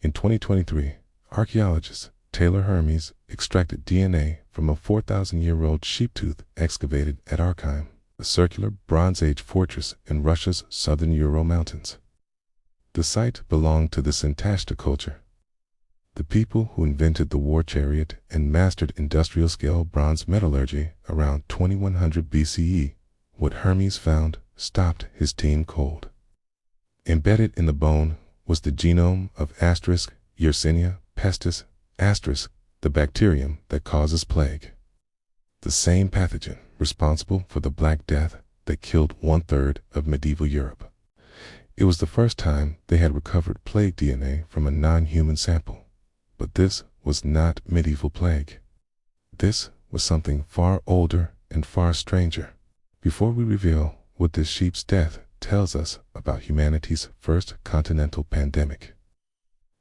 In 2023, archaeologist Taylor Hermes extracted DNA from a 4,000-year-old sheep tooth excavated at Arkhaim, a circular Bronze Age fortress in Russia's southern Ural Mountains. The site belonged to the Strata culture, the people who invented the war chariot and mastered industrial-scale bronze metallurgy around 2100 BCE. What Hermes found stopped his team cold. Embedded in the bone was the genome of Yersinia pestis, the bacterium that causes plague. The same pathogen responsible for the Black Death that killed 1/3 of medieval Europe. It was the first time they had recovered plague DNA from a non-human sample. But this was not medieval plague. This was something far older and far stranger. Before we reveal what this sheep's death tells us about humanity's first continental pandemic,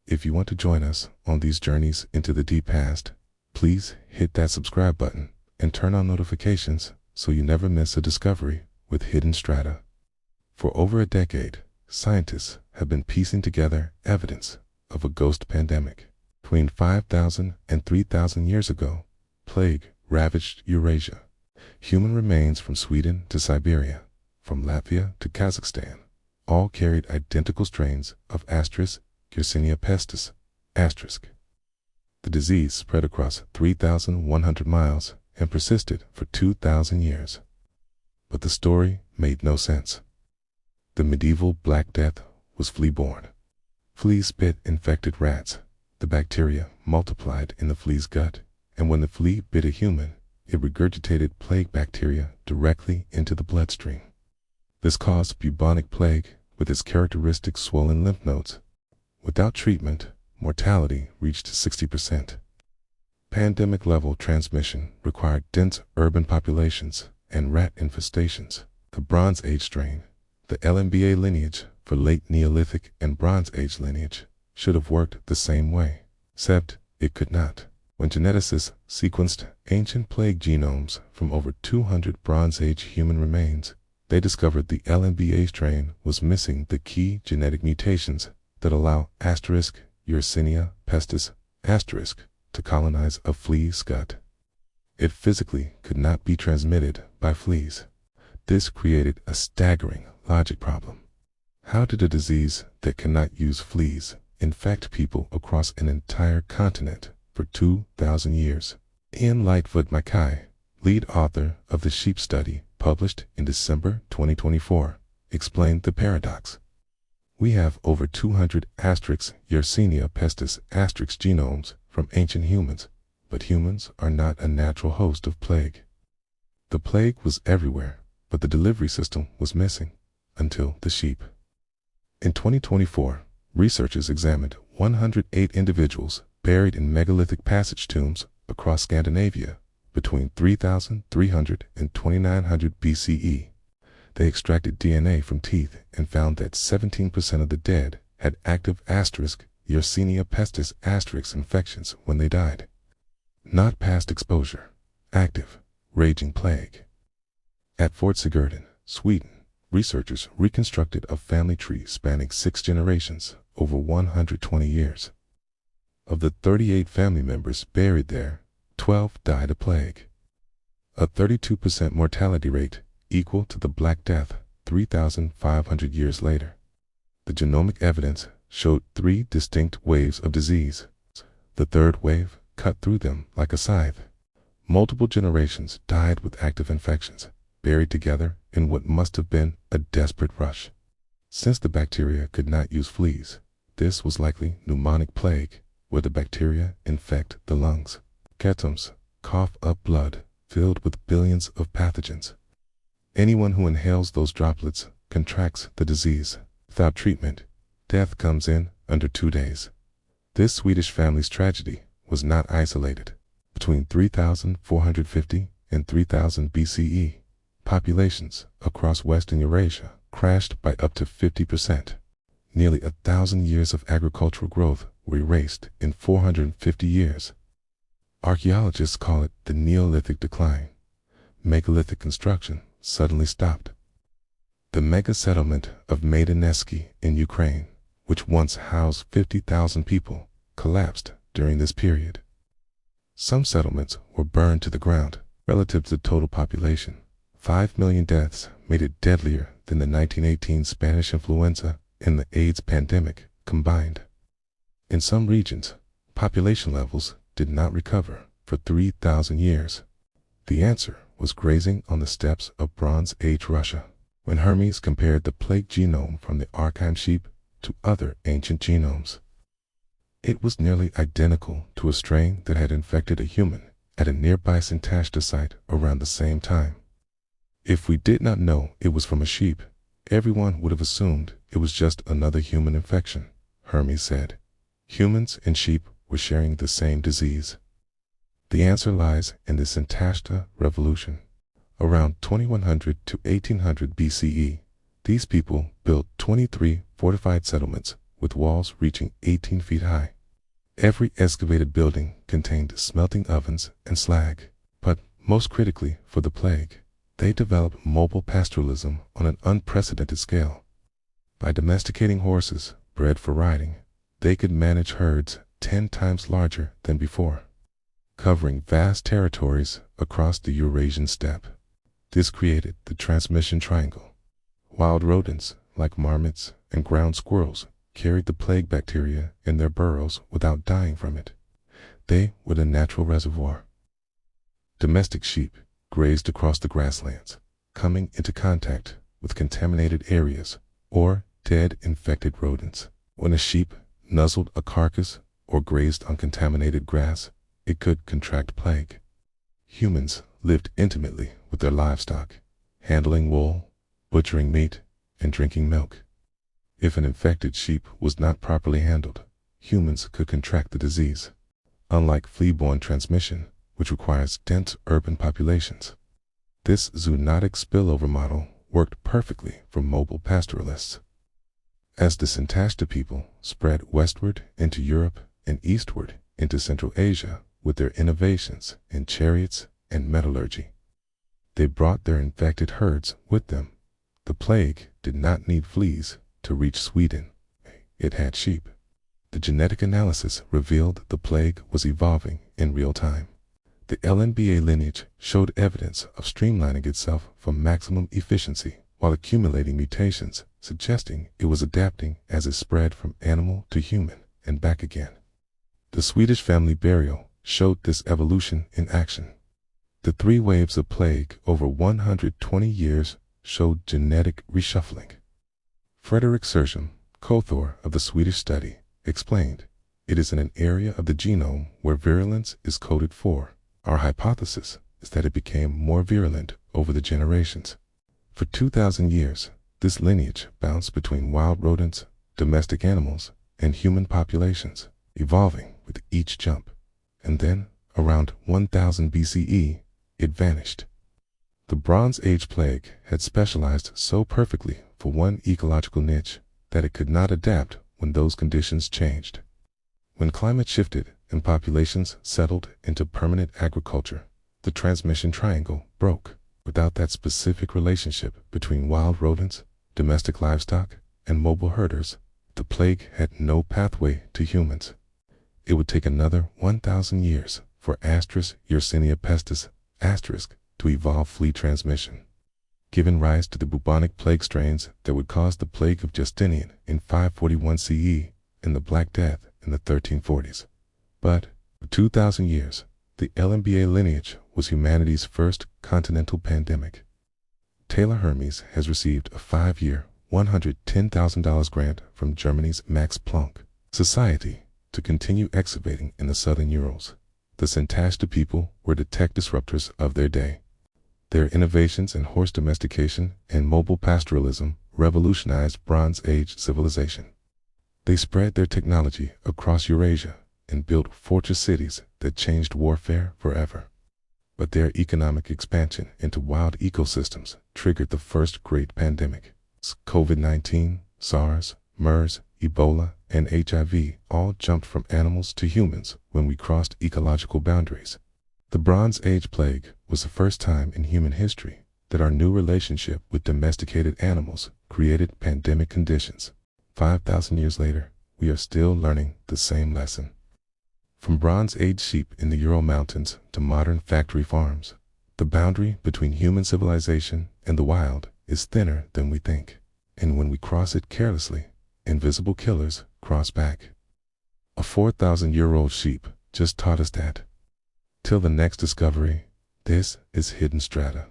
if you want to join us on these journeys into the deep past, please hit that subscribe button and turn on notifications so you never miss a discovery with Hidden Strata. For over a decade, scientists have been piecing together evidence of a ghost pandemic. Between 5,000 and 3,000 years ago, plague ravaged Eurasia. Human remains from Sweden to Siberia, from Latvia to Kazakhstan, all carried identical strains of Yersinia pestis, The disease spread across 3,100 miles and persisted for 2,000 years. But the story made no sense. The medieval Black Death was flea-borne. Fleas bit infected rats. The bacteria multiplied in the flea's gut, and when the flea bit a human, it regurgitated plague bacteria directly into the bloodstream. This caused bubonic plague with its characteristic swollen lymph nodes. Without treatment, mortality reached 60%. Pandemic-level transmission required dense urban populations and rat infestations. The Bronze Age strain, the LMBA lineage for late Neolithic and Bronze Age lineage, should have worked the same way, except it could not. When geneticists sequenced ancient plague genomes from over 200 Bronze Age human remains, they discovered the LMBA strain was missing the key genetic mutations that allow Yersinia pestis to colonize a flea's gut. It physically could not be transmitted by fleas. This created a staggering logic problem. How did a disease that cannot use fleas infect people across an entire continent for 2,000 years? Ian Lightfoot-Mackay, lead author of the Sheep Study, published in December 2024, explained the paradox. We have over 200 Yersinia pestis genomes from ancient humans, but humans are not a natural host of plague. The plague was everywhere, but the delivery system was missing, until the sheep. In 2024, researchers examined 108 individuals buried in megalithic passage tombs across Scandinavia between 3,300 and 2,900 BCE. They extracted DNA from teeth and found that 17% of the dead had active Yersinia pestis infections when they died. Not past exposure, active, raging plague. At Fort Sigurden, Sweden, researchers reconstructed a family tree spanning 6 generations over 120 years. Of the 38 family members buried there, 12 died of plague. A 32% mortality rate equal to the Black Death 3,500 years later. The genomic evidence showed 3 distinct waves of disease. The third wave cut through them like a scythe. Multiple generations died with active infections, buried together in what must have been a desperate rush. Since the bacteria could not use fleas, this was likely pneumonic plague, where the bacteria infect the lungs. Ketoms cough up blood filled with billions of pathogens. Anyone who inhales those droplets contracts the disease. Without treatment, death comes in under 2 days. This Swedish family's tragedy was not isolated. Between 3,450 and 3,000 BCE, populations across Western Eurasia crashed by up to 50%. Nearly 1,000 years of agricultural growth were erased in 450 years. Archaeologists call it the Neolithic decline. Megalithic construction suddenly stopped. The mega settlement of Maidaneski in Ukraine which once housed 50,000 people, collapsed during this period. Some settlements were burned to the ground relative to the total population. 5 million deaths made it deadlier than the 1918 Spanish influenza and the AIDS pandemic combined. In some regions, population levels did not recover for 3,000 years. The answer was grazing on the steppes of Bronze Age Russia. When Hermes compared the plague genome from the Arkhaim sheep to other ancient genomes, it was nearly identical to a strain that had infected a human at a nearby Strata site around the same time. If we did not know it was from a sheep, everyone would have assumed it was just another human infection, Hermes said. Humans and sheep were sharing the same disease. The answer lies in the Strata revolution. Around 2100 to 1800 BCE, these people built 23 fortified settlements with walls reaching 18 feet high. Every excavated building contained smelting ovens and slag. But most critically for the plague, they developed mobile pastoralism on an unprecedented scale. By domesticating horses bred for riding, they could manage herds 10 times larger than before, covering vast territories across the Eurasian steppe. This created the transmission triangle. Wild rodents like marmots and ground squirrels carried the plague bacteria in their burrows without dying from it. They were the natural reservoir. Domestic sheep grazed across the grasslands, coming into contact with contaminated areas or dead infected rodents. When a sheep nuzzled a carcass or grazed on contaminated grass, it could contract plague. Humans lived intimately with their livestock, handling wool, butchering meat, and drinking milk. If an infected sheep was not properly handled, humans could contract the disease. Unlike flea-borne transmission, which requires dense urban populations, this zoonotic spillover model worked perfectly for mobile pastoralists. As the Strata people spread westward into Europe and eastward into Central Asia with their innovations in chariots and metallurgy, they brought their infected herds with them. The plague did not need fleas to reach Sweden. It had sheep. The genetic analysis revealed the plague was evolving in real time. The LNBA lineage showed evidence of streamlining itself for maximum efficiency while accumulating mutations, suggesting it was adapting as it spread from animal to human and back again. The Swedish family burial showed this evolution in action. The 3 waves of plague over 120 years showed genetic reshuffling. Frederick Sersham, co-author of the Swedish study, explained, "It is in an area of the genome where virulence is coded for. Our hypothesis is that it became more virulent over the generations." For 2,000 years, this lineage bounced between wild rodents, domestic animals, and human populations, evolving with each jump. And then, around 1000 BCE, it vanished. The Bronze Age plague had specialized so perfectly for one ecological niche that it could not adapt when those conditions changed. When climate shifted and populations settled into permanent agriculture, the transmission triangle broke. Without that specific relationship between wild rodents, domestic livestock, and mobile herders, the plague had no pathway to humans. It would take another 1,000 years for Yersinia pestis to evolve flea transmission, giving rise to the bubonic plague strains that would cause the plague of Justinian in 541 CE and the Black Death in the 1340s. But for 2,000 years, the LNBA lineage was humanity's first continental pandemic. Taylor Hermes has received a 5-year, $110,000 grant from Germany's Max Planck Society to continue excavating in the southern Urals. The Strata people were the tech disruptors of their day. Their innovations in horse domestication and mobile pastoralism revolutionized Bronze Age civilization. They spread their technology across Eurasia and built fortress cities that changed warfare forever. But their economic expansion into wild ecosystems triggered the first great pandemic. COVID-19, SARS, MERS, Ebola, and HIV all jumped from animals to humans when we crossed ecological boundaries. The Bronze Age plague was the first time in human history that our new relationship with domesticated animals created pandemic conditions. 5,000 years later, we are still learning the same lesson. From Bronze Age sheep in the Ural Mountains to modern factory farms, the boundary between human civilization and the wild is thinner than we think. And when we cross it carelessly, invisible killers cross back. A 4,000-year-old sheep just taught us that. Till the next discovery, this is Hidden Strata.